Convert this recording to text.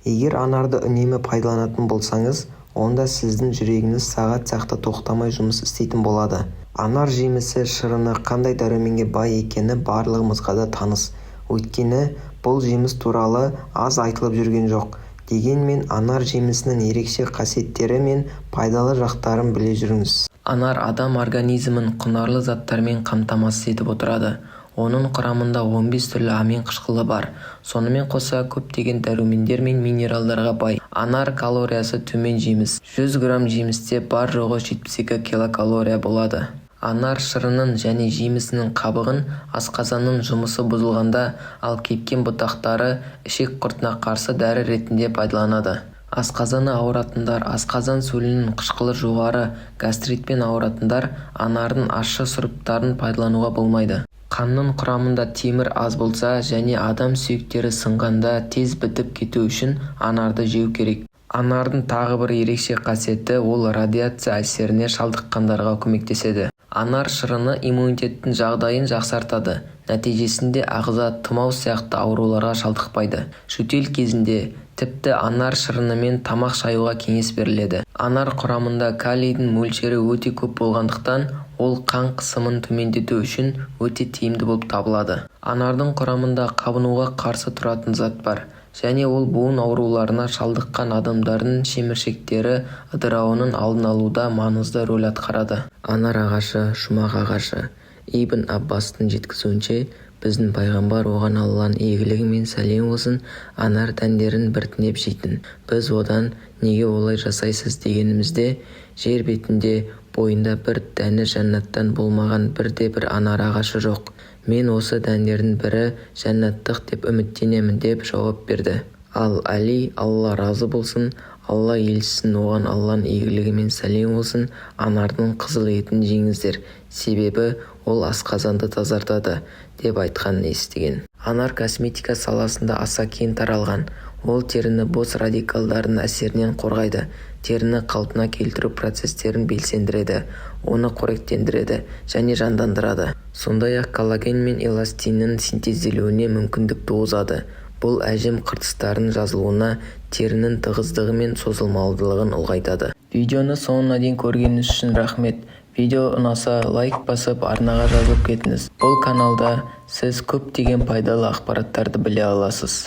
Егер анарды үнемі пайдаланатын болсаңыз, онда сіздің жүрегіңіз сағат сияқты тоқтамай жұмыс істейтін болады. Анар жемісі шырыны қандай дәруменге бай екені барлығымызға да таныс. Өйткені бұл жеміс туралы аз айтылып жүрген жоқ. Дегенмен анар жемісінің ерекше қасиеттері мен пайдалы жақтарын біле жүріңіз. Анар адам организмін құнарлы заттармен қамтамасыз етіп отырады. Оның құрамында 15 түрлі амин қышқылы бар. Сонымен қоса көптеген дәрумендер мен минералдарға бай. Анар калориясы төмен жеміс. 100 грамм жемісте бар жоғы 72 килокалория болады. Анар шырынын және жемісінің қабығын асқазанның жұмысы бұзылғанда, ал кепкен бұтақтары ішек құртына қарсы дәрі ретінде пайдаланады. Асқазаны ауыратындар, асқазан сөлінің қышқылы жоғары, гастритпен ауыратындар анардың ащы сұрыптарын пайдалануға болмайды. Қанның құрамында темір аз болса және адам сүйектері сынғанда тез бітіп кету үшін анарды жеу керек. Анардың тағы бір ерекше қасиеті ол радиация әсеріне шалдыққандарға көмектеседі. Анар шырыны иммунитеттің жағдайын жақсартады. Нәтижесінде ағза тұмау сияқты ауруларға шалдықпайды. Жөтел кезінде тіпті анар шырынымен тамақ шаюға кеңес беріледі. Анар құрамында калийдің мөлшері өте көп болғандықтан, ол қан қысымын төмендету үшін өте тиімді болып табылады. Анардың құрамында қабынуға қарсы тұратын зат бар, және ол буын ауруларына шалдыққан адамдардың шеміршектері ыдырауының алдын алуда маңызды рөл атқарады. Анар ағашы, жұмақ ағашы. Ибн Аббастың жеткізуінше, біздің пайғамбар оған Алланың игілігі мен сәлем болсын, анар дәндерін біртіндеп жейтін. Біз одан неге олай жасайсыз дегенімізде, жер бетінде бойында бір дәні жәннаттан болмаған бірде-бір анар ағашы жоқ. Мен осы дәндердің бірі жәннаттық деп үміттенемін деп жауап берді. Ал Али, Алла разы болсын, Алла елшісін оған Алланың игілігі мен сәлем болсын, анардың қызыл етін жеңіздер, себебі ол асқазанды тазартады деп айтқанын естіген. Анар косметика саласында аса кең таралған. Ол теріні бос радикалдардың әсерінен қорғайды, теріні қалпына келтіру процестерін белсендіреді, оны қоректендіреді және жандандырады. Сондай-ақ коллаген мен эластиннің синтезделуіне мүмкіндік туғызады. Бұл әжім қыртыстарының жазылуына, терінің тығыздығы мен созылмалылығын ұлғайтады. Видеоны соңына дейін көргеніңіз үшін рахмет. Видео ұнаса, лайк басып, арнаға жазылып кетіңіз. Бұл каналда сіз көптеген пайдалы ақпараттарды біле аласыз.